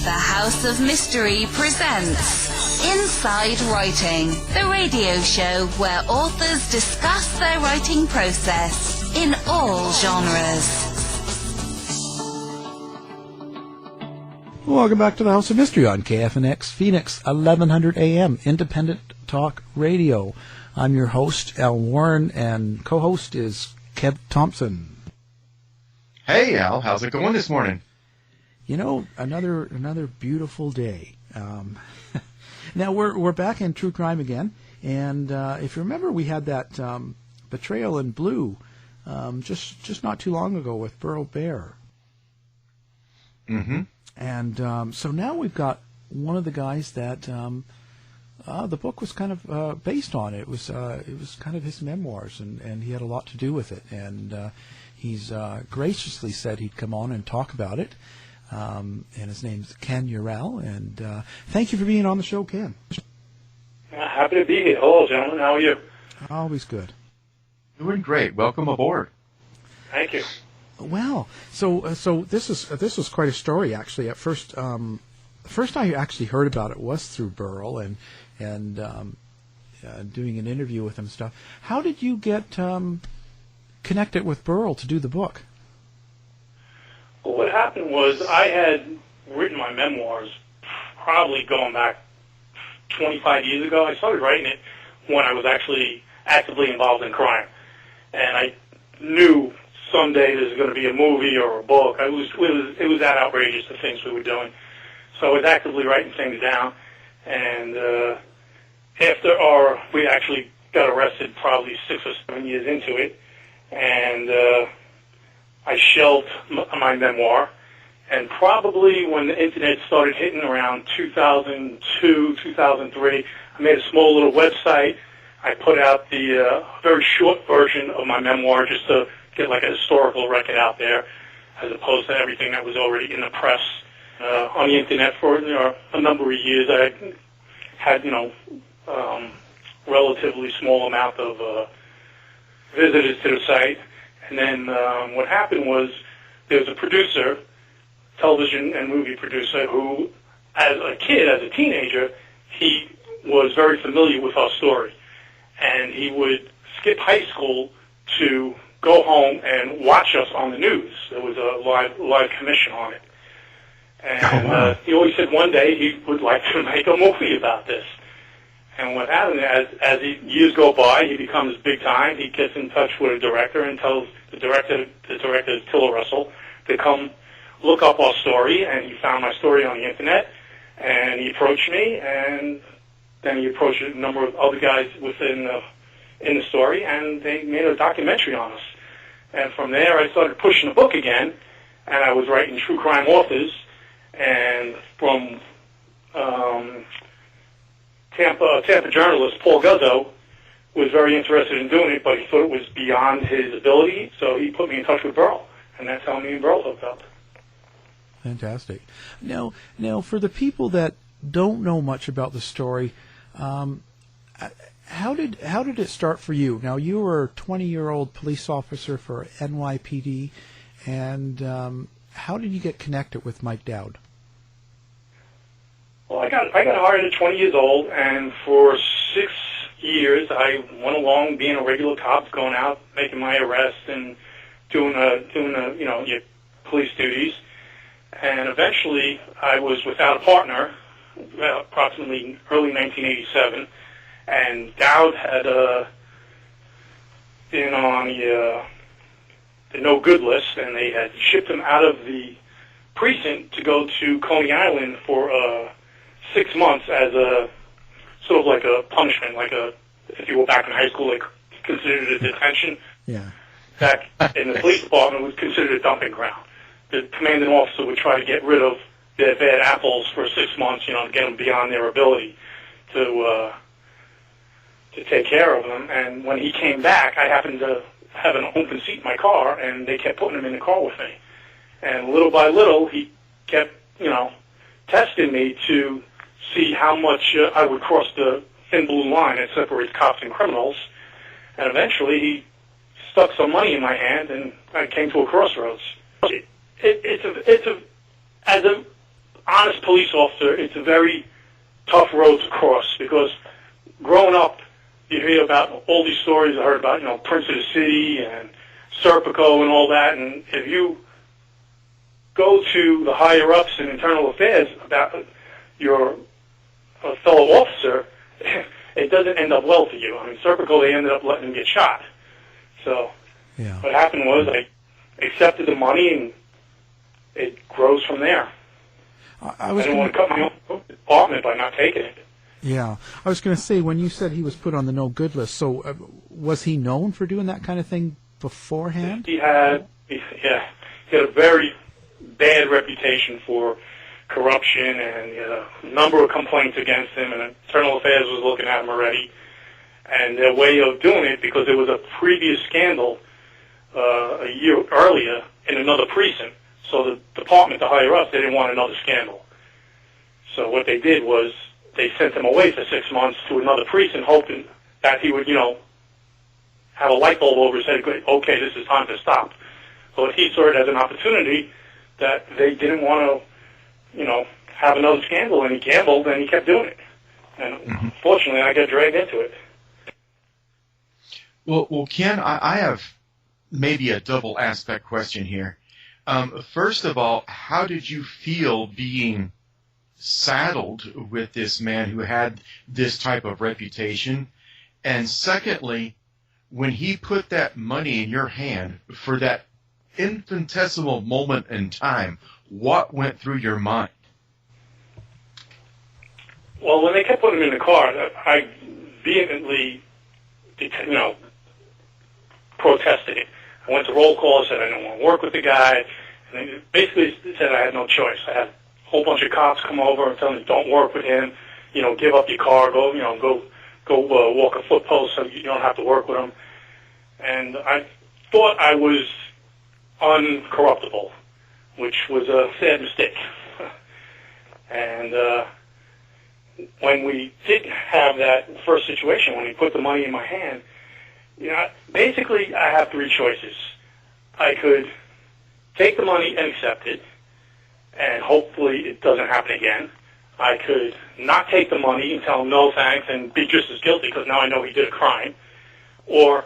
The House of Mystery presents Inside Writing, the radio show where authors discuss their writing process in all genres. Welcome back to the House of Mystery on KFNX Phoenix, 1100 AM, Independent Talk Radio. I'm your host, Al Warren, and co-host is Kev Thompson. Hey, Al. How's it going this morning? You know, another beautiful day. Now we're back in true crime again, and if you remember, we had that Betrayal in Blue just not too long ago with Burl Bear. Mm-hmm. And so now we've got one of the guys that the book was kind of based on. It was kind of his memoirs, and he had a lot to do with it. And he's graciously said he'd come on and talk about it. And his name's Ken Urell. And thank you for being on the show, Ken. Happy to be here. Hello, gentlemen. How are you? Always good. Doing great. Welcome aboard. Thank you. Well, so this was quite a story, actually. At first, the first I actually heard about it was through Burl and doing an interview with him and stuff. How did you get connected with Burl to do the book? Well, what happened was I had written my memoirs probably going back 25 years ago. I started writing it when I was actually actively involved in crime, and I knew someday there's going to be a movie or a book. It was that outrageous, the things we were doing. So I was actively writing things down, and we actually got arrested probably 6 or 7 years into it, and I shelved my memoir, and probably when the internet started hitting around 2002, 2003, I made a small little website. I put out the very short version of my memoir just to get like a historical record out there, as opposed to everything that was already in the press. On the internet for a number of years, I had relatively small amount of visitors to the site. And then what happened was there was a producer, television and movie producer, who, as a kid, as a teenager, he was very familiar with our story. And he would skip high school to go home and watch us on the news. There was a live commission on it. And he always said one day he would like to make a movie about this. And what happened, as years go by, he becomes big time. He gets in touch with a director and tells the director is Tiller Russell, to come look up our story. And he found my story on the internet, and he approached me, and then he approached a number of other guys in the story, and they made a documentary on us. And from there, I started pushing the book again, and I was writing true crime authors, and from Tampa journalist Paul Guzzo was very interested in doing it, but he thought it was beyond his ability, so he put me in touch with Burl, and that's how me and Burl hooked up. Fantastic. Now, for the people that don't know much about the story, how did it start for you? Now, you were a 20-year-old police officer for NYPD, and how did you get connected with Mike Dowd? Well, I got hired at 20 years old, and for 6 years I went along being a regular cop, going out, making my arrests, and doing your police duties. And eventually, I was without a partner, approximately early 1987, and Dowd had been on the no-good list, and they had shipped him out of the precinct to go to Coney Island for 6 months as a sort of like a punishment, if you were back in high school, they considered it a detention. Yeah. Back in the police department, it was considered a dumping ground. The commanding officer would try to get rid of their bad apples for 6 months, to get them beyond their ability to take care of them. And when he came back, I happened to have an open seat in my car, and they kept putting him in the car with me. And little by little, he kept, testing me to see how much I would cross the thin blue line that separates cops and criminals. And eventually, he stuck some money in my hand, and I came to a crossroads. As a honest police officer, it's a very tough road to cross, because growing up, you hear about all these stories I heard about, Prince of the City and Serpico and all that, and if you go to the higher-ups in internal affairs about your fellow officer, it doesn't end up well for you. I mean, Serpico, they ended up letting him get shot. So what happened was I accepted the money, and it grows from there. I didn't want to cut my own department by not taking it. Yeah. I was going to say, when you said he was put on the no-good list, so was he known for doing that kind of thing beforehand? He had a very bad reputation for corruption, and a number of complaints against him, and Internal Affairs was looking at him already. And their way of doing it, because there was a previous scandal a year earlier in another precinct, so the department, the higher-ups, they didn't want another scandal. So what they did was they sent him away for 6 months to another precinct, hoping that he would, have a light bulb over his head, okay, this is time to stop. But he saw it as an opportunity that they didn't want to, have another scandal, and he gambled, and he kept doing it. And unfortunately, I got dragged into it. Well, Ken, I have maybe a double aspect question here. First of all, how did you feel being saddled with this man who had this type of reputation? And secondly, when he put that money in your hand for that infinitesimal moment in time, what went through your mind? Well, when they kept putting him in the car, I vehemently, protested it. I went to roll call, said I didn't want to work with the guy, and they basically said I had no choice. I had a whole bunch of cops come over and tell me, don't work with him, give up your car, go walk a foot post so you don't have to work with him. And I thought I was uncorruptible, which was a sad mistake. And when we did have that first situation, when he put the money in my hand, basically I have three choices. I could take the money and accept it, and hopefully it doesn't happen again. I could not take the money and tell him no thanks and be just as guilty because now I know he did a crime. Or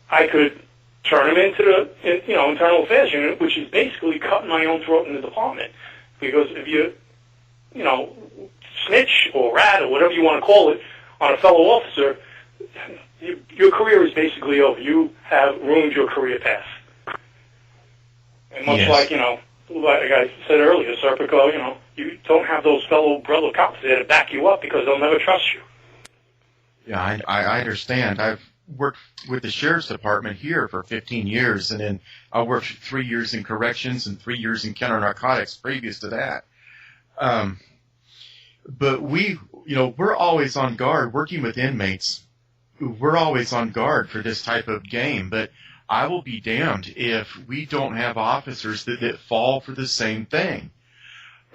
I could turn him into the internal affairs unit, which is basically cutting my own throat in the department. Because if you snitch or rat or whatever you want to call it on a fellow officer, your career is basically over. You have ruined your career path. And much like I said earlier, Serpico, you don't have those fellow brother cops there to back you up because they'll never trust you. Yeah, I understand. I've worked with the sheriff's department here for 15 years, and then I worked 3 years in corrections and 3 years in counter narcotics previous to that. But we're always on guard working with inmates. We're always on guard for this type of game, but I will be damned if we don't have officers that fall for the same thing.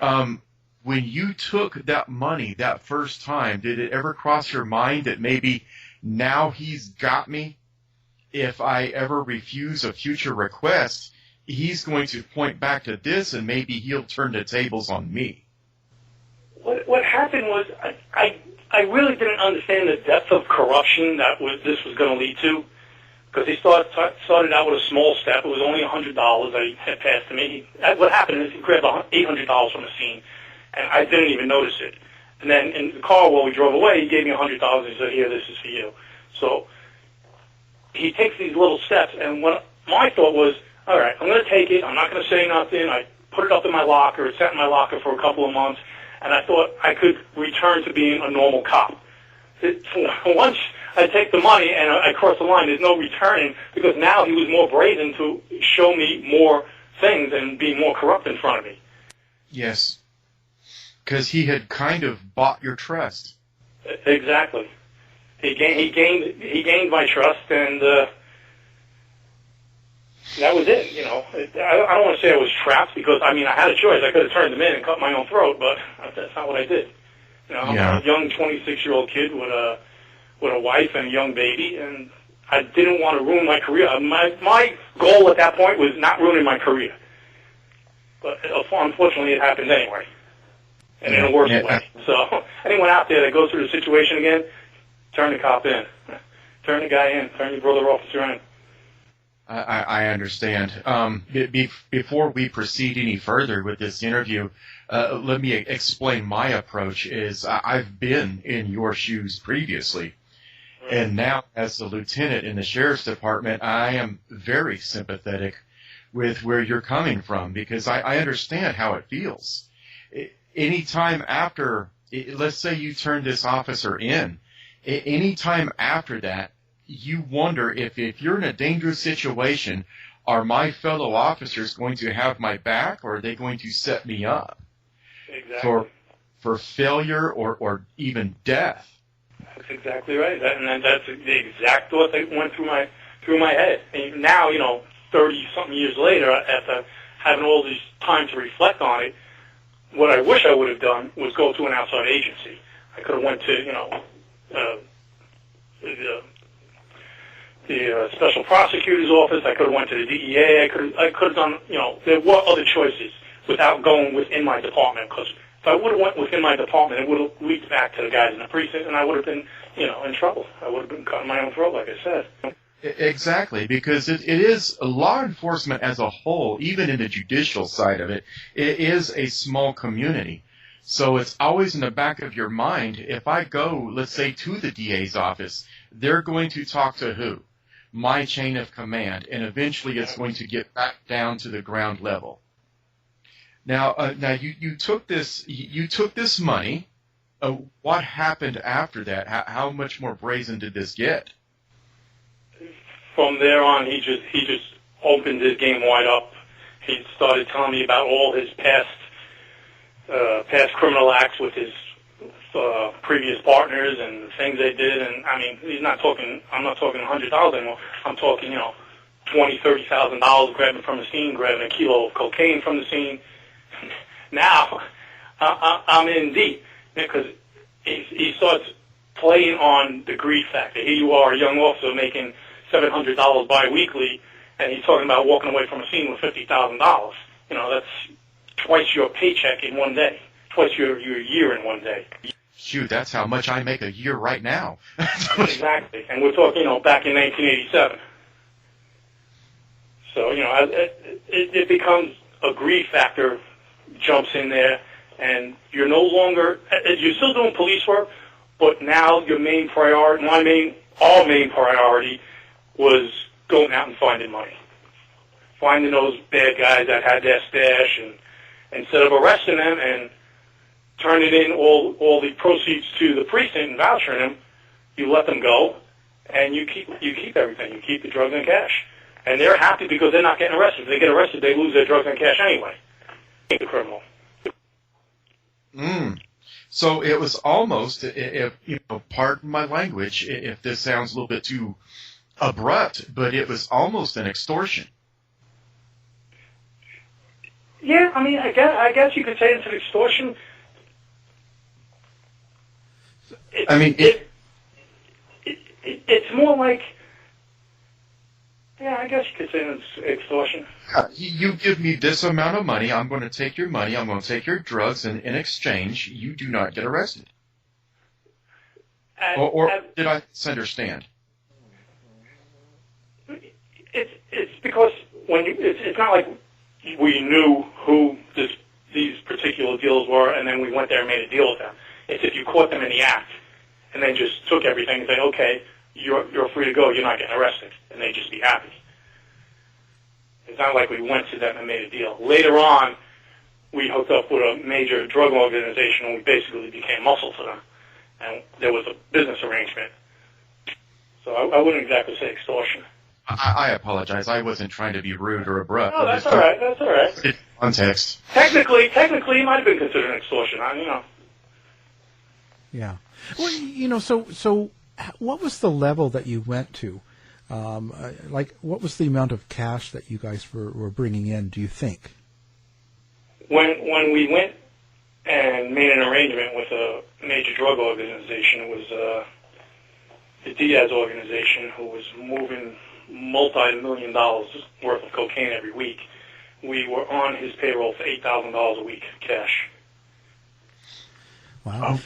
When you took that money that first time, did it ever cross your mind that maybe now he's got me? If I ever refuse a future request, he's going to point back to this and maybe he'll turn the tables on me. What happened was I really didn't understand the depth of corruption that this was going to lead to. Because he started out with a small step. It was only $100 that he had passed to me. What happened is he grabbed $800 from the scene, and I didn't even notice it. And then in the car while we drove away, he gave me $100 and said, here, this is for you. So he takes these little steps, and what my thought was, all right, I'm going to take it. I'm not going to say nothing. I put it up in my locker. It sat in my locker for a couple of months, and I thought I could return to being a normal cop. Once I take the money and I cross the line, there's no returning, because now he was more brazen to show me more things and be more corrupt in front of me. Yes, because he had kind of bought your trust. Exactly. He gained my trust, and that was it. I don't want to say I was trapped, because I had a choice. I could have turned him in and cut my own throat, but that's not what I did. I'm a young 26-year-old kid with a wife and a young baby, and I didn't want to ruin my career. My goal at that point was not ruining my career. But unfortunately, it happened anyway. and in a worse way. So anyone out there that goes through the situation again, turn the cop in. Turn the guy in. Turn your brother officer in. I understand. Before we proceed any further with this interview, let me explain my approach. I've been in your shoes previously, and now as the lieutenant in the sheriff's department, I am very sympathetic with where you're coming from, because I understand how it feels. Anytime after, let's say you turn this officer in, anytime after that, you wonder if you're in a dangerous situation, are my fellow officers going to have my back, or are they going to set me up for failure or even death? That's exactly right. That's the exact thought that went through my head. And now, 30-something years later, after having all this time to reflect on it, what I wish I would have done was go to an outside agency. I could have went to, the special prosecutor's office. I could have went to the DEA. I could have done, there were other choices without going within my department, because if I would have went within my department, it would have leaked back to the guys in the precinct, and I would have been, in trouble. I would have been cutting my own throat, like I said. Exactly, because it is law enforcement as a whole, even in the judicial side of it, it is a small community. So it's always in the back of your mind, if I go, let's say, to the DA's office, they're going to talk to who? My chain of command, and eventually it's going to get back down to the ground level. Now you took this money. What happened after that? How much more brazen did this get? From there on, he just opened his game wide up. He started telling me about all his past criminal acts with his previous partners and the things they did. And I mean, I'm not talking $100,000 anymore. I'm talking, $20,000, $30,000 grabbing from the scene, grabbing a kilo of cocaine from the scene. Now, I'm in deep, because he starts playing on the greed factor. Here you are, a young officer making $700 biweekly, and he's talking about walking away from a scene with $50,000. That's twice your paycheck in one day, twice your year in one day. Shoot, that's how much I make a year right now. Exactly, and we're talking, back in 1987. So, it becomes a greed factor jumps in there, and you're no longer, you're still doing police work, but now your main priority, our main priority was going out and finding money. Finding those bad guys that had their stash, and instead of arresting them and turning in all the proceeds to the precinct and vouchering them, you let them go, and you keep everything. You keep the drugs and cash. And they're happy because they're not getting arrested. If they get arrested, they lose their drugs and cash anyway. The criminal. So it was almost, if pardon my language, if this sounds a little bit too abrupt, but it was almost an extortion. Yeah, I mean, I guess you could say it's an extortion. It's more like, yeah, I guess you could say it's extortion. You give me this amount of money, I'm going to take your money, I'm going to take your drugs, and in exchange, you do not get arrested. Or did I misunderstand? It's because it's not like we knew who these particular deals were, and then we went there and made a deal with them. It's if you caught them in the act, and then just took everything and say, okay, you're free to go, you're not getting arrested, and they'd just be happy. It's not like we went to them and made a deal. Later on, we hooked up with a major drug organization, and we basically became muscle to them, and there was a business arrangement. So I wouldn't exactly say extortion. I apologize. I wasn't trying to be rude or abrupt. No, that's all right. That's all right. Context. Technically, it might have been considered an extortion. Yeah. Well, so what was the level that you went to? What was the amount of cash that you guys were bringing in, do you think? When we went and made an arrangement with a major drug organization, it was the Diaz organization, who was moving multi-million dollars worth of cocaine every week. We were on his payroll for $8,000 a week cash. Wow.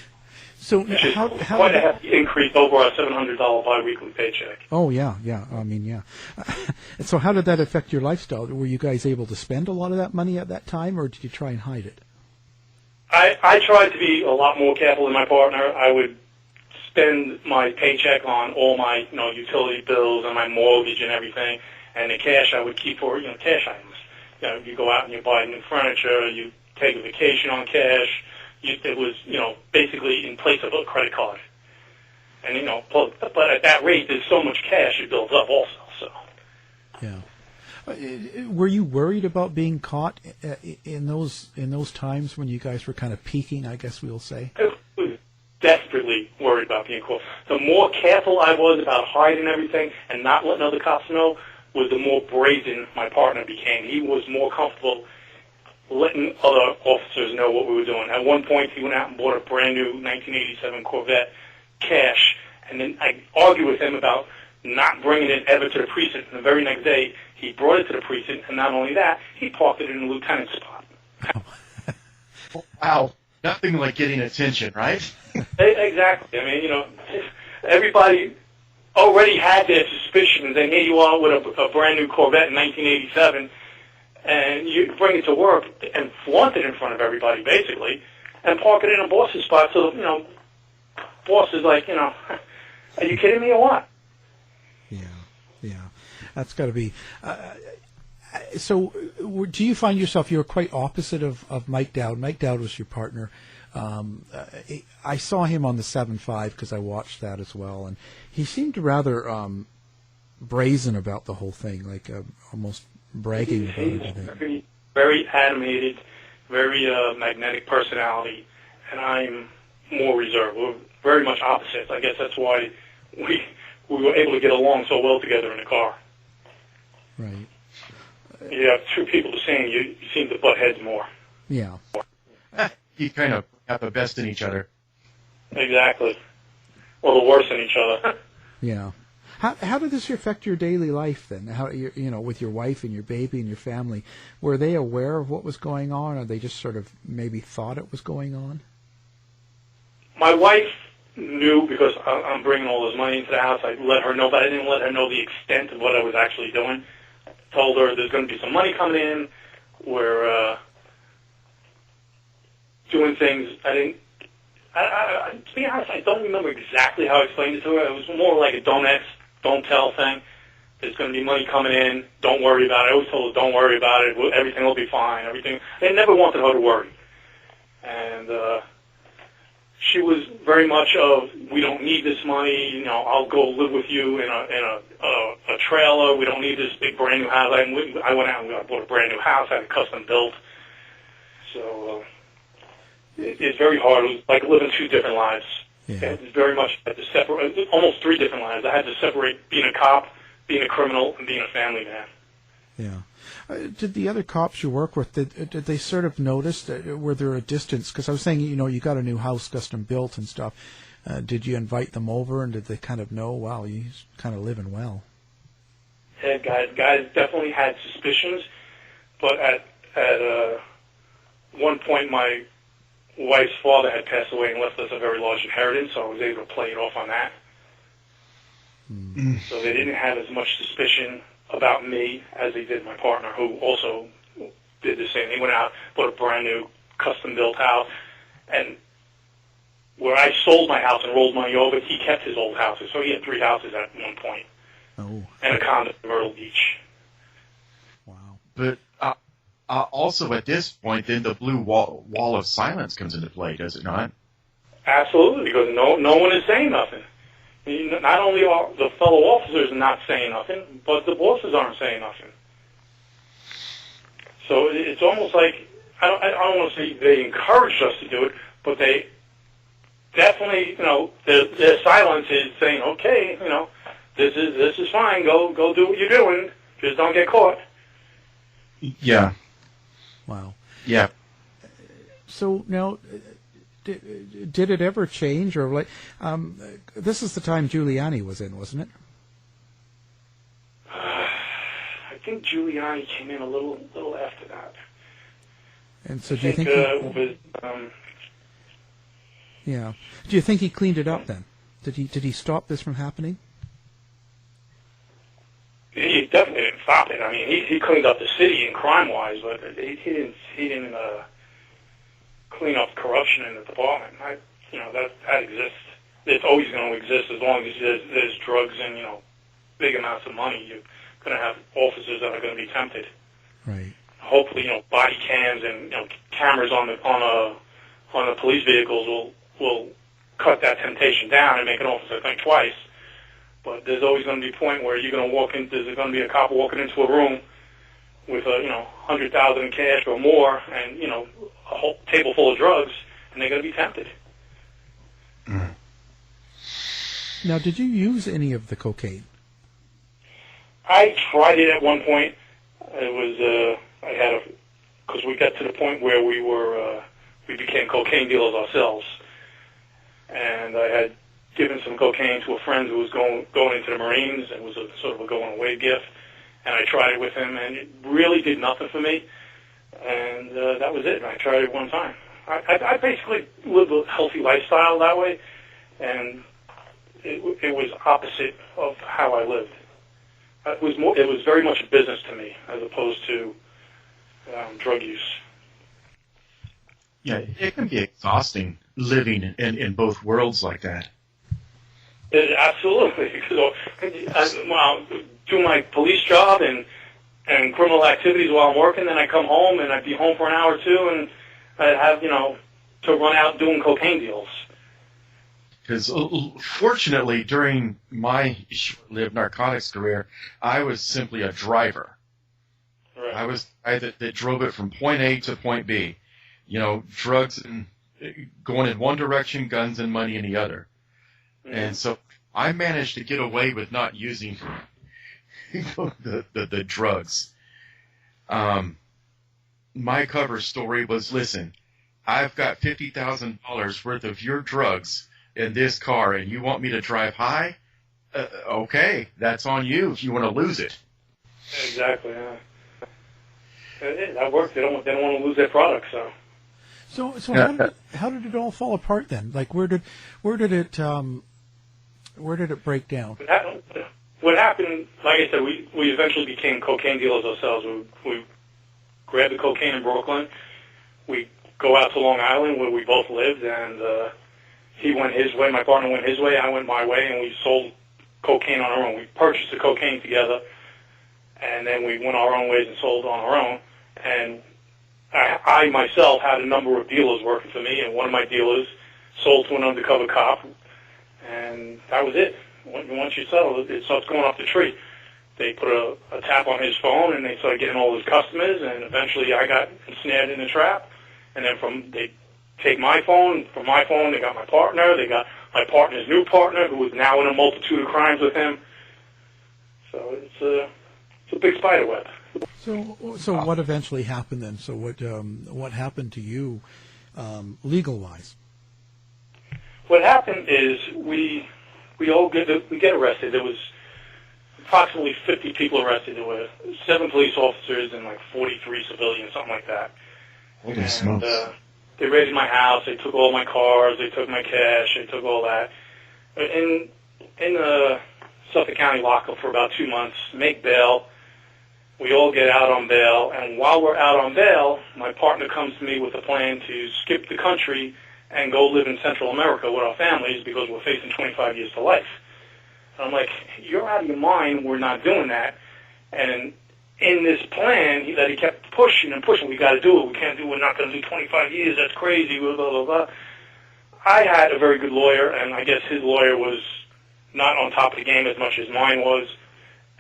So Which is how quite a hefty increase over our $700 biweekly paycheck. Oh yeah. I mean, yeah. So how did that affect your lifestyle? Were you guys able to spend a lot of that money at that time, or did you try and hide it? I tried to be a lot more careful than my partner. I would spend my paycheck on all my utility bills and my mortgage and everything, and the cash I would keep for cash items. You go out and you buy new furniture, you take a vacation on cash. It was, basically in place of a credit card. And, but at that rate, there's so much cash it builds up also, so. Yeah. Were you worried about being caught in those times when you guys were kind of peaking, I guess we'll say? I was desperately worried about being caught. The more careful I was about hiding everything and not letting other cops know was the more brazen my partner became. He was more comfortable letting other officers know what we were doing. At one point, he went out and bought a brand new 1987 Corvette cash, and then I argued with him about not bringing it ever to the precinct. And the very next day, he brought it to the precinct, and not only that, he parked it in the lieutenant's spot. Wow. Nothing like getting attention, right? Exactly. I mean, everybody already had their suspicions, and here you are with a brand new Corvette in 1987, and you bring it to work and flaunt it in front of everybody, basically, and park it in a boss's spot. So, boss is like, are you kidding me or what? Yeah. That's got to be. So, do you find yourself, you're quite opposite of Mike Dowd? Mike Dowd was your partner. I saw him on the 7-5 because I watched that as well, and he seemed rather brazen about the whole thing, like almost bragging about it. Very, very animated, very magnetic personality, and I'm more reserved. We're very much opposites. I guess that's why we were able to get along so well together in the car. Right. You have two people the same, you seem to butt heads more. Yeah. You kind of have the best in each other. Exactly. Or the worst in each other. Yeah. How did this affect your daily life then? How with your wife and your baby and your family, were they aware of what was going on, or they just sort of maybe thought it was going on? My wife knew because I'm bringing all this money into the house. I let her know, but I didn't let her know the extent of what I was actually doing. I told her there's going to be some money coming in. We're doing things. To be honest, I don't remember exactly how I explained it to her. It was more like a don't ask, don't tell thing. There's going to be money coming in. Don't worry about it. I always told her, don't worry about it. Everything will be fine. I never wanted her to worry. And she was very much of, we don't need this money. I'll go live with you in a trailer. We don't need this big brand new house. I went out and I bought a brand new house. I had it custom built. So it's very hard. It was like living two different lives. Yeah. It's very much had to separate, almost three different lives. I had to separate being a cop, being a criminal, and being a family man. Yeah. Did the other cops you work with, did they sort of notice, were there a distance? Because I was saying, you got a new house custom built and stuff. Did you invite them over, and did they kind of know, wow, he's kind of living well? Yeah, guys definitely had suspicions, but at one point my wife's father had passed away and left us a very large inheritance, so I was able to play it off on that. Mm. So they didn't have as much suspicion about me as they did my partner, who also did the same. He went out, bought a brand new custom-built house, and where I sold my house and rolled money over, he kept his old houses. So he had 3 houses at one point, and a condo in Myrtle Beach. Wow. But also at this point, then the blue wall of silence comes into play, does it not? Absolutely, because no one is saying nothing. Not only are the fellow officers not saying nothing, but the bosses aren't saying nothing. So it's almost like, I don't want to say they encouraged us to do it, but they definitely, their silence is saying, okay, this is fine, go do what you're doing, just don't get caught. Yeah. Wow. Yeah. So now, did it ever change, or this is the time Giuliani was in, wasn't it? I think Giuliani came in a little after that. And so, do you think it was Yeah. Do you think he cleaned it up then? Did he stop this from happening? He definitely didn't stop it. I mean, he cleaned up the city in crime-wise, but he didn't clean up corruption in the department. That exists. It's always going to exist as long as there's drugs and big amounts of money. You're going to have officers that are going to be tempted. Right. Hopefully, body cams and cameras on the police vehicles will cut that temptation down and make an officer think twice. But there's always going to be a point where you're going to walk in. There's going to be a cop walking into a room with $100,000 in cash or more, and a whole table full of drugs, and they're going to be tempted. Mm. Now, did you use any of the cocaine? I tried it at one point. It was because we got to the point where we became cocaine dealers ourselves, and I had given some cocaine to a friend who was going into the Marines. It was a sort of a going away gift, and I tried it with him, and it really did nothing for me. And that was it. I tried it one time. I basically lived a healthy lifestyle that way, and it was opposite of how I lived. It was very much a business to me as opposed to drug use. Yeah, it can be exhausting living in both worlds like that. Absolutely. So, I do my police job and criminal activities while I'm working, then I come home and I'd be home for an hour or two, and I'd have to run out doing cocaine deals. Because fortunately, during my short-lived narcotics career, I was simply a driver. Right. I was the guy that drove it from point A to point B. Drugs and going in one direction, guns and money in the other. Mm-hmm. And so I managed to get away with not using the drugs. My cover story was, listen, I've got $50,000 worth of your drugs in this car, and you want me to drive high? Okay, that's on you if you want to lose it. Exactly. Yeah. That works. They don't want to lose their product. So how did it all fall apart then? Like where did it break down? What happened? Like I said, we eventually became cocaine dealers ourselves. We grabbed the cocaine in Brooklyn. We go out to Long Island where we both lived, and he went his way, my partner went his way, I went my way, and we sold cocaine on our own. We purchased the cocaine together, and then we went our own ways and sold on our own. And I myself had a number of dealers working for me, and one of my dealers sold to an undercover cop, and that was it. Once you settle it, it starts going off the tree. They put a tap on his phone, and they started getting all his customers, and eventually I got snared in the trap. And then they take my phone. From my phone, they got my partner. They got my partner's new partner, who is now in a multitude of crimes with him. So it's a big spider web. So what eventually happened then? So what happened to you, legal wise? What happened is we get arrested. There was approximately 50 people arrested. There were 7 police officers and like 43 civilians, something like that. Holy smokes. They raided my house. They took all my cars. They took my cash. They took all that. In Suffolk County lockup for about 2 months, make bail. We all get out on bail. And while we're out on bail, my partner comes to me with a plan to skip the country and go live in Central America with our families because we're facing 25 years to life. And I'm like, you're out of your mind. We're not doing that. And in this plan that he kept pushing and pushing, we got to do it. We can't do it. We're not going to do 25 years. That's crazy. Blah, blah, blah, blah. I had a very good lawyer, and I guess his lawyer was not on top of the game as much as mine was.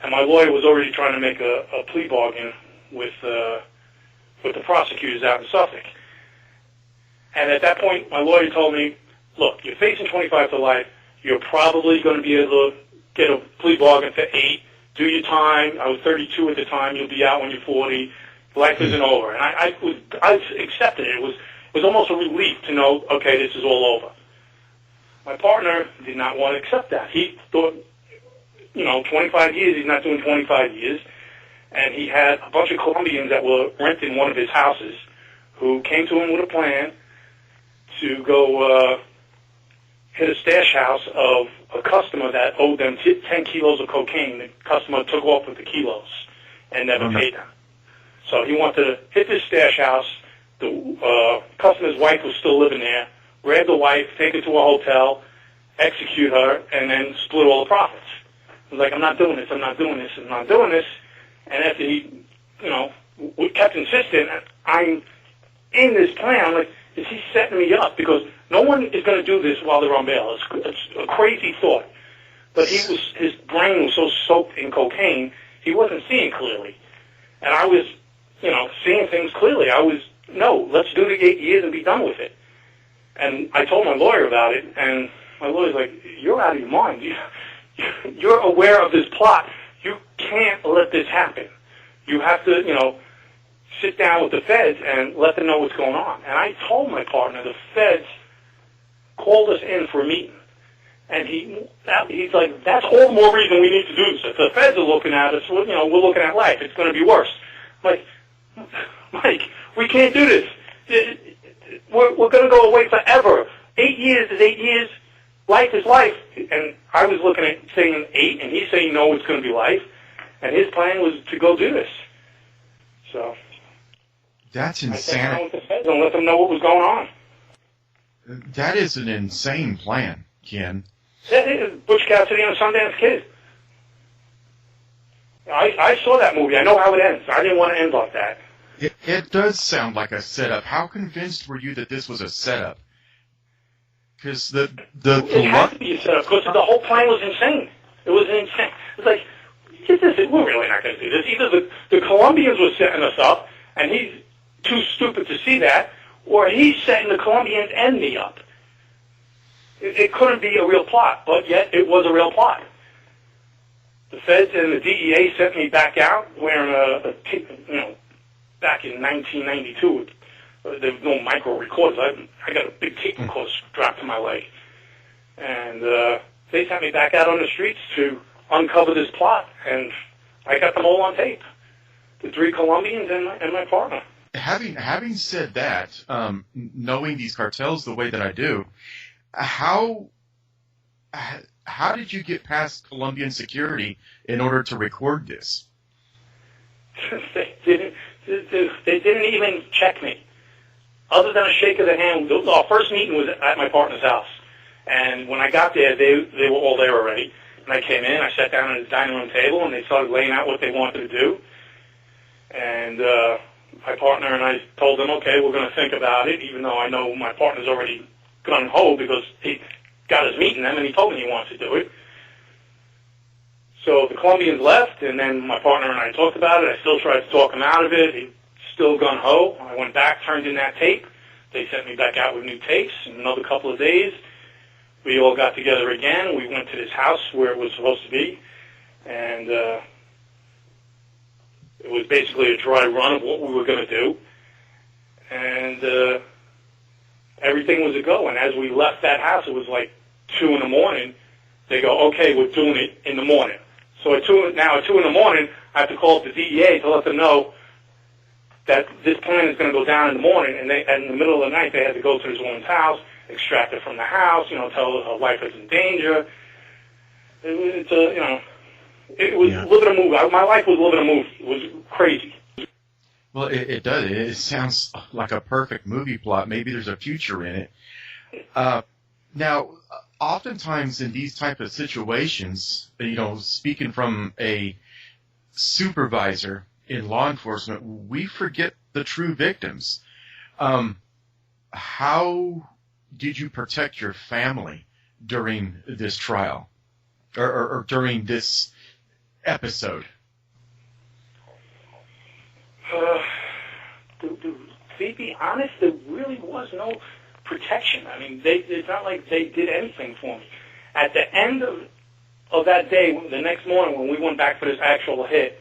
And my lawyer was already trying to make a plea bargain with the prosecutors out in Suffolk. And at that point, my lawyer told me, look, you're facing 25 to life. You're probably going to be able to get a plea bargain for 8. Do your time. I was 32 at the time. You'll be out when you're 40. Life isn't over. And I accepted it. It was almost a relief to know, okay, this is all over. My partner did not want to accept that. He thought, 25 years, he's not doing 25 years. And he had a bunch of Colombians that were renting one of his houses who came to him with a plan to go hit a stash house of a customer that owed them 10 kilos of cocaine. The customer took off with the kilos and never paid them. So he wanted to hit this stash house. The customer's wife was still living there. Grab the wife, take her to a hotel, execute her, and then split all the profits. He was like, I'm not doing this, I'm not doing this, I'm not doing this. And after he, we kept insisting, I'm in this plan. I'm like, is he setting me up? Because no one is going to do this while they're on bail. It's a crazy thought. But his brain was so soaked in cocaine, he wasn't seeing clearly. And I was, seeing things clearly. No, let's do the 8 years and be done with it. And I told my lawyer about it, and my lawyer's like, you're out of your mind. You're aware of this plot. You can't let this happen. You have to, sit down with the feds and let them know what's going on. And I told my partner, the feds called us in for a meeting. And he's like, that's all the more reason we need to do this. If the feds are looking at us, we're looking at life. It's going to be worse. I'm like, Mike, we can't do this. We're going to go away forever. 8 years is 8 years. Life is life. And I was looking at saying 8, and he's saying, no, it's going to be life. And his plan was to go do this. So that's insane. I sat down with insane. the feds and let them know what was going on. That is an insane plan, Ken. Butch Cassidy and the Sundance Kid. I saw that movie. I know how it ends. I didn't want to end like that. It does sound like a setup. How convinced were you that this was a setup? Because it had to be a setup because the whole plan was insane. It was insane. It's like, we're really not going to do this. Either the Colombians were setting us up, and he's too stupid to see that, or he's setting the Colombians and me up. It couldn't be a real plot, but yet it was a real plot. The feds and the DEA sent me back out wearing back in 1992. There was no micro recorders. I got a big tape recorder strapped to my leg. And they sent me back out on the streets to uncover this plot, and I got them all on tape. The 3 Colombians and my partner. Having said that, knowing these cartels the way that I do, how did you get past Colombian security in order to record this? They didn't even check me. Other than a shake of the hand, our first meeting was at my partner's house. And when I got there, they were all there already. And I came in, I sat down at the dining room table, and they started laying out what they wanted to do. And my partner and I told them, okay, we're going to think about it, even though I know my partner's already gung-ho because he got us meeting them, and he told me he wants to do it. So the Colombians left, and then my partner and I talked about it. I still tried to talk him out of it. He's still gung-ho. I went back, turned in that tape. They sent me back out with new tapes. In another couple of days, we all got together again. We went to this house where it was supposed to be, and it was basically a dry run of what we were going to do. And everything was a go. And as we left that house, it was like 2 in the morning. They go, okay, we're doing it in the morning. So at 2 in the morning, I have to call up the DEA to let them know that this plan is going to go down in the morning. And in the middle of the night, they had to go to this woman's house, extract her from the house, tell her her life is in danger. It was living a movie. My life was living a movie. It was crazy. Well, it does. It sounds like a perfect movie plot. Maybe there's a future in it. Now, oftentimes in these type of situations, speaking from a supervisor in law enforcement, we forget the true victims. How did you protect your family during this trial or during this episode? To be honest, there really was no protection. I mean, it's not like they did anything for me. At the end of that day, the next morning when we went back for this actual hit,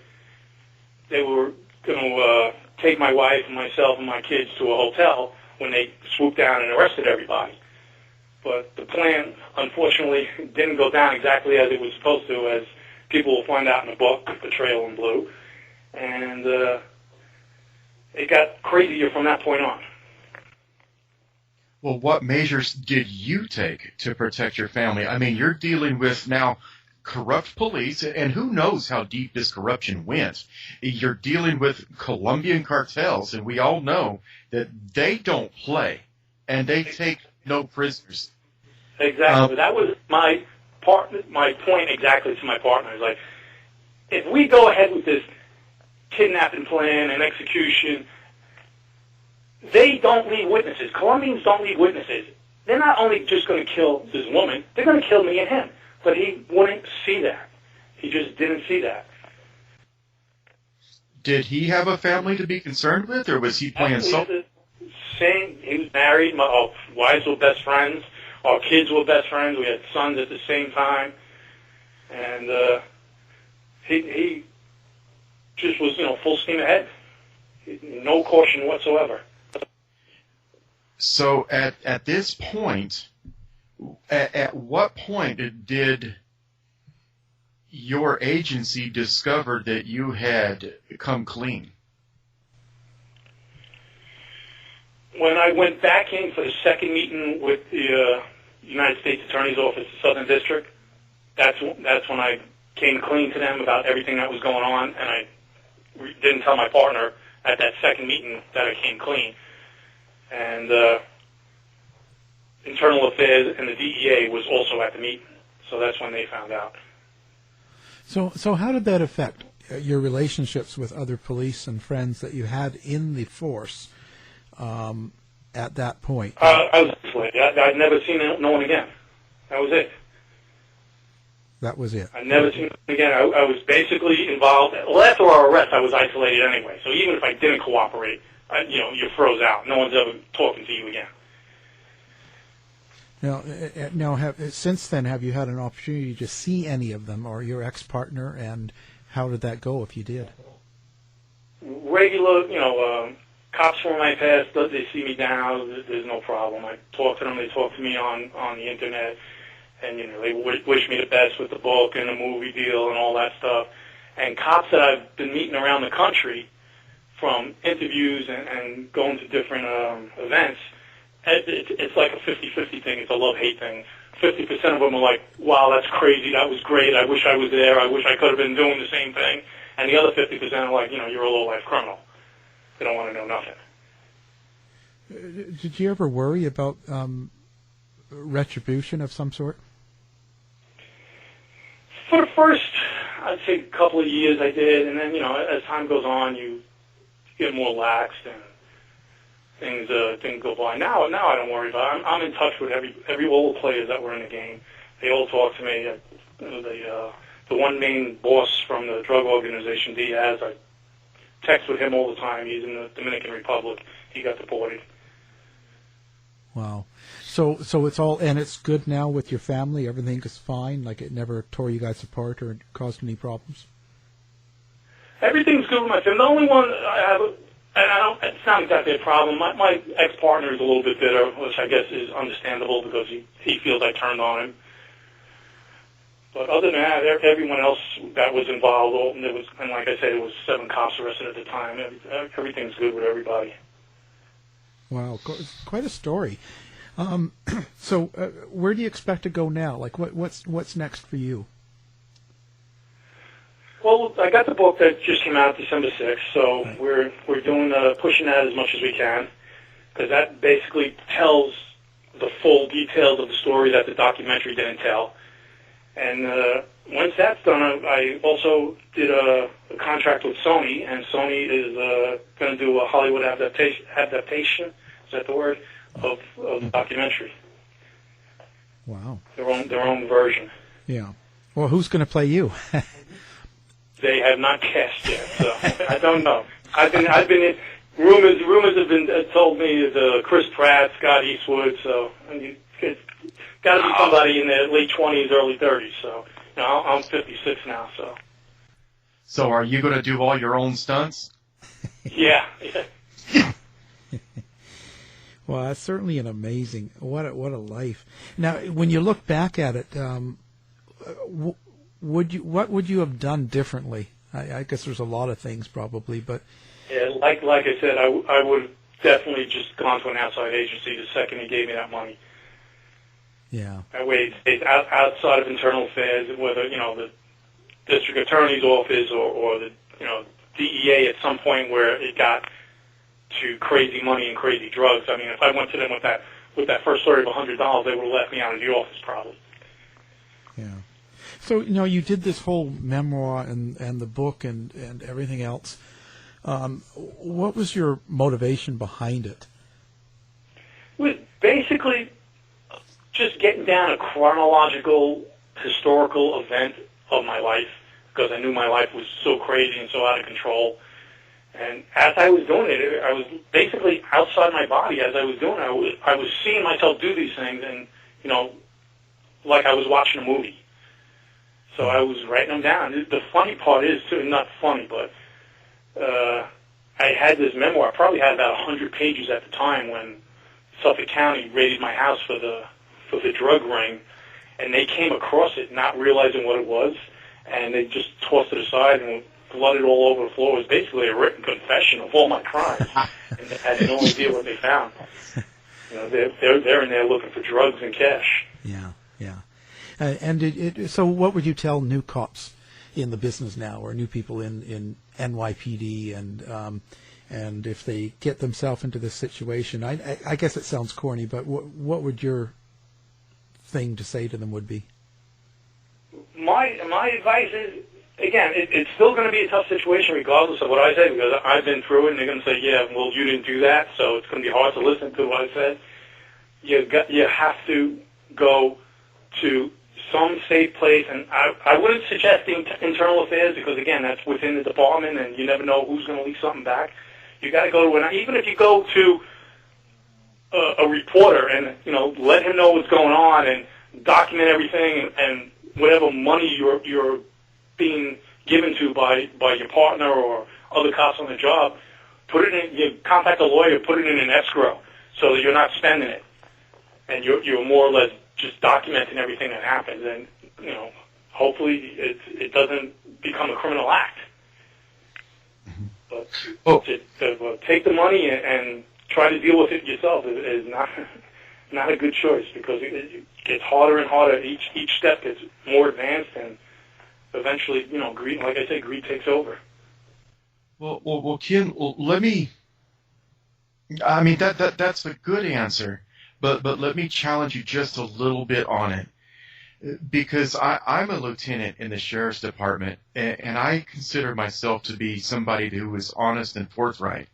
they were going to take my wife and myself and my kids to a hotel when they swooped down and arrested everybody. But the plan, unfortunately, didn't go down exactly as it was supposed to, as people will find out in the book, Betrayal in Blue. And it got crazier from that point on. Well, what measures did you take to protect your family? I mean, you're dealing with now corrupt police, and who knows how deep this corruption went. You're dealing with Colombian cartels, and we all know that they don't play, and they take no prisoners. Exactly. That was my point exactly to my partner. Is like, if we go ahead with this kidnapping plan and execution, they don't leave witnesses. Colombians don't leave witnesses. They're not only just going to kill this woman, they're going to kill me and him. But he wouldn't see that. He just didn't see that. Did he have a family to be concerned with, or was he playing so? He was married. Our wives were best friends. Our kids were best friends. We had sons at the same time. And he just was, full steam ahead. No caution whatsoever. So at this point, at what point did your agency discover that you had come clean? When I went back in for the second meeting with the United States Attorney's Office, Southern District, that's when I came clean to them about everything that was going on, and I didn't tell my partner at that second meeting that I came clean. And Internal Affairs and the DEA was also at the meeting, so that's when they found out. So how did that affect your relationships with other police and friends that you had in the force at that point? I was isolated. I'd never seen no one again. That was it. That was it. I'd never seen no one again. I was basically involved. Well, after our arrest, I was isolated anyway. So even if I didn't cooperate, you froze out. No one's ever talking to you again. Now, since then, have you had an opportunity to see any of them or your ex-partner, and how did that go if you did? Regular, cops from my past, they see me now, there's no problem. I talk to them, they talk to me on the internet, and, they wish me the best with the book and the movie deal and all that stuff. And cops that I've been meeting around the country from interviews and going to different events, it's like a 50-50 thing. It's a love-hate thing. 50% of them are like, wow, that's crazy, that was great, I wish I was there, I wish I could have been doing the same thing. And the other 50% are like, you're a low-life criminal. They don't want to know nothing. Did you ever worry about retribution of some sort? For the first, I'd say, couple of years I did, and then, as time goes on, you get more laxed and things go by. Now I don't worry about it. I'm in touch with all the players that were in the game. They all talk to me. The one main boss from the drug organization, Diaz, I text with him all the time. He's in the Dominican Republic. He got deported. Wow. So it's all, and it's good now with your family? Everything is fine? Like it never tore you guys apart or caused any problems? Everything's good with my family. The only one I have, it's not exactly a problem. My ex-partner is a little bit bitter, which I guess is understandable because he feels I turned on him. But other than that, everyone else that was involved, and like I said, it was 7 cops arrested at the time. Everything's good with everybody. Wow, quite a story. So where do you expect to go now? Like, what's next for you? Well, I got the book that just came out December 6th, so right. we're doing pushing that as much as we can, because that basically tells the full details of the story that the documentary didn't tell. And once that's done, I also did a contract with Sony, and Sony is going to do a Hollywood adaptation. Is that the word? Of the documentary. Wow. Their own version. Yeah. Well, who's going to play you? They have not cast yet, so I don't know. I've been in rumors have been told me that Chris Pratt, Scott Eastwood, so it's got to be somebody in their late 20s, early 30s. So I'm 56 now, so. So are you going to do all your own stunts? Yeah. Well, that's certainly an amazing. What a life. Now, when you look back at it, what would you have done differently? I guess there's a lot of things probably, but yeah, like I said, I would definitely just gone to an outside agency the second he gave me that money. Yeah. That way it stays outside of internal affairs, whether, the district attorney's office or the, DEA at some point where it got to crazy money and crazy drugs. I mean, if I went to them with that first story of $100, they would have left me out of the office probably. Yeah. So, you did this whole memoir and the book and everything else. What was your motivation behind it? It was basically just getting down a chronological, historical event of my life, because I knew my life was so crazy and so out of control. And as I was doing it, I was basically outside my body as I was doing it. I was seeing myself do these things, and, like I was watching a movie. So I was writing them down. The funny part is, not funny, but I had this memoir. I probably had about 100 pages at the time when Suffolk County raided my house for the drug ring, and they came across it not realizing what it was, and they just tossed it aside and blooded all over the floor. It was basically a written confession of all my crimes, and they had no idea what they found. They're in there looking for drugs and cash. Yeah, yeah. So what would you tell new cops in the business now, or new people in NYPD, and if they get themselves into this situation? I guess it sounds corny, but what would your thing to say to them would be? My advice is, again, it's still going to be a tough situation regardless of what I say, because I've been through it, and they're going to say, yeah, well, you didn't do that, so it's going to be hard to listen to what I said. You have to go to some safe place, and I wouldn't suggest the internal affairs, because, again, that's within the department, and you never know who's going to leak something back. You got to go to even if you go to a reporter and, let him know what's going on and document everything, and whatever money you're being given to by your partner or other cops on the job, put it in. You contact a lawyer, put it in an escrow so that you're not spending it, and you're more or less just documenting everything that happens, and hopefully it doesn't become a criminal act. But to take the money and try to deal with it yourself is not a good choice, because it gets harder and harder. Each step gets more advanced, and eventually, greed, like I say, greed takes over. Well, Ken, let me. I mean, that's a good answer, but let me challenge you just a little bit on it, because I'm a lieutenant in the sheriff's department, and I consider myself to be somebody who is honest and forthright,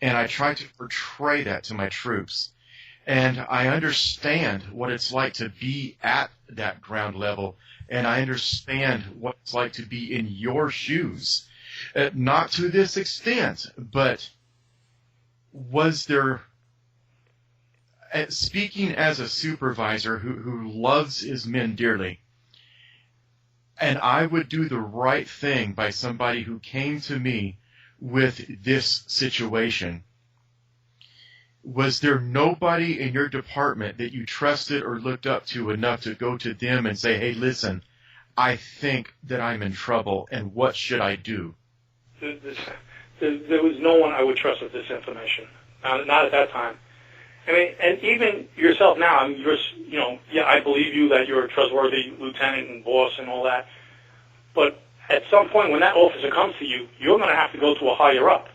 and I try to portray that to my troops. And I understand what it's like to be at that ground level, and I understand what it's like to be in your shoes. Not to this extent, but was there, speaking as a supervisor who loves his men dearly, and I would do the right thing by somebody who came to me with this situation, was there nobody in your department that you trusted or looked up to enough to go to them and say, hey, listen, I think that I'm in trouble, and what should I do? There was no one I would trust with this information. Not at that time. I mean, and even yourself now, I mean, I believe you that you're a trustworthy lieutenant and boss and all that. But at some point when that officer comes to you, you're going to have to go to a higher up.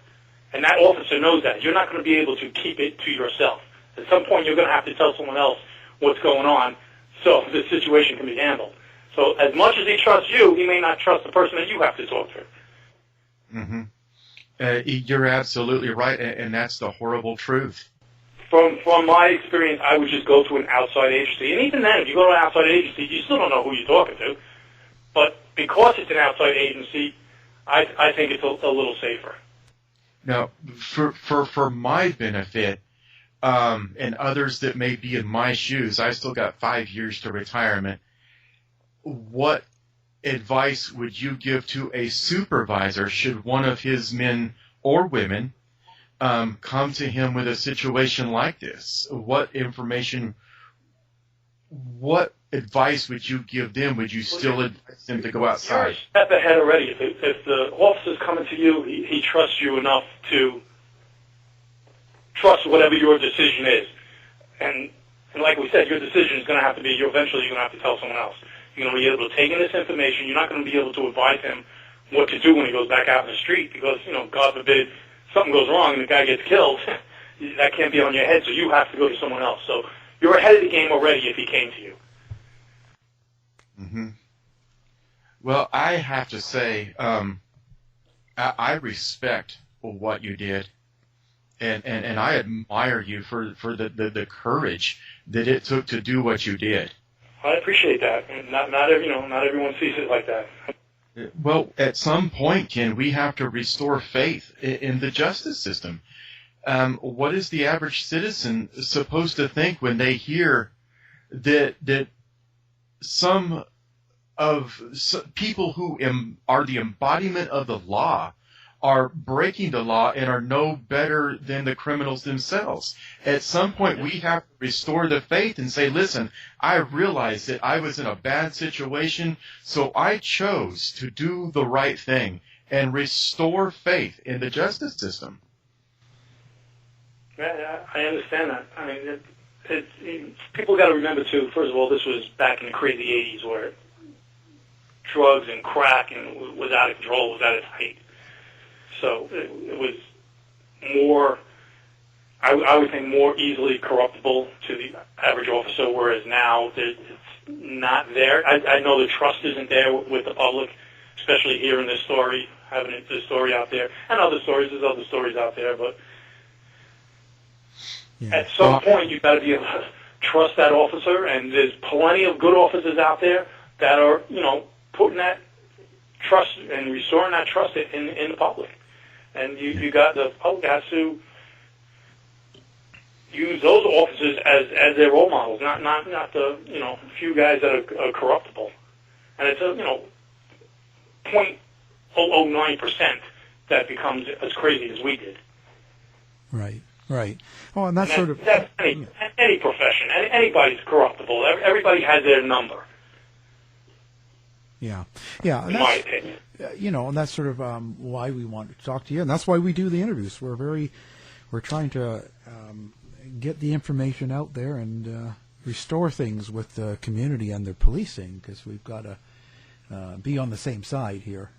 And that officer knows that. You're not going to be able to keep it to yourself. At some point, you're going to have to tell someone else what's going on so the situation can be handled. So as much as he trusts you, he may not trust the person that you have to talk to. Mm-hmm. You're absolutely right, and that's the horrible truth. From my experience, I would just go to an outside agency. And even then, if you go to an outside agency, you still don't know who you're talking to. But because it's an outside agency, I think it's a little safer. Now, for my benefit, and others that may be in my shoes, I still got 5 years to retirement. What advice would you give to a supervisor should one of his men or women come to him with a situation like this? What advice would you give them? Would you still advise them to go outside? You're a step ahead already. If the officer's coming to you, he trusts you enough to trust whatever your decision is. And like we said, your decision is going to have to be, eventually you're going to have to tell someone else. You're going to be able to take in this information. You're not going to be able to advise him what to do when he goes back out in the street because, God forbid, something goes wrong and the guy gets killed. That can't be on your head, so you have to go to someone else. So you're ahead of the game already if he came to you. Mm-hmm. Well, I have to say, I respect what you did, and I admire you for the courage that it took to do what you did. I appreciate that. Not everyone sees it like that. Well, at some point, Ken, we have to restore faith in the justice system. What is the average citizen supposed to think when they hear that some people who are the embodiment of the law are breaking the law and are no better than the criminals themselves? At some point, we have to restore the faith and say, listen, I realized that I was in a bad situation, so I chose to do the right thing and restore faith in the justice system. Yeah, I understand that. I mean, people got to remember, too, first of all, this was back in the crazy 80s where drugs and crack and was out of control, was at its height. So it was more, I would think, more easily corruptible to the average officer, whereas now it's not there. I know the trust isn't there with the public, especially here in this story, having this story out there, and other stories. There's other stories out there, but at some point you've got to be able to trust that officer, and there's plenty of good officers out there that are, putting that trust and restoring that trust in the public. And you got the public has to use those officers as their role models, not the few guys that are corruptible. And it's 0.009% that becomes as crazy as we did. Right. Oh, and that's any profession. Anybody's corruptible. Everybody has their number. Yeah. In my opinion. And that's sort of why we want to talk to you, and that's why we do the interviews. We're trying to get the information out there and restore things with the community and their policing, because we've got to be on the same side here,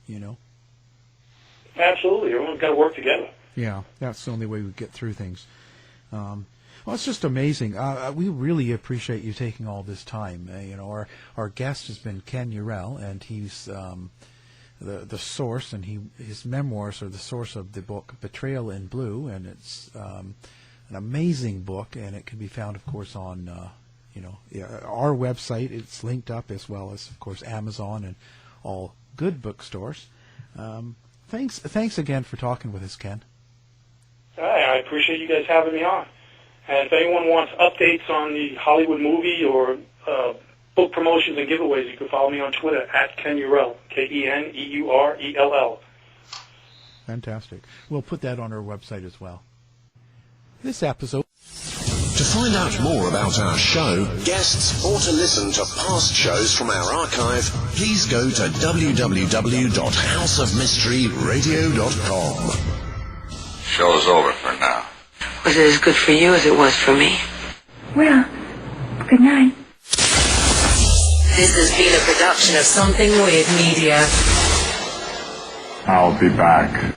Absolutely. Everyone's got to work together. Yeah, that's the only way we get through things. Well, it's just amazing. We really appreciate you taking all this time. Our guest has been Ken Urell, and he's the source, and his memoirs are the source of the book Betrayal in Blue, and it's an amazing book, and it can be found, of course, on our website. It's linked up, as well as, of course, Amazon and all good bookstores. Thanks again for talking with us, Ken. I appreciate you guys having me on. And if anyone wants updates on the Hollywood movie or book promotions and giveaways, you can follow me on Twitter at Ken Urell, KenEurell. Fantastic. We'll put that on our website as well. This episode. To find out more about our show, guests, or to listen to past shows from our archive, please go to www.houseofmysteryradio.com. Show's over for now. Was it as good for you as it was for me? Well, good night. This has been a production of Something Weird Media. I'll be back.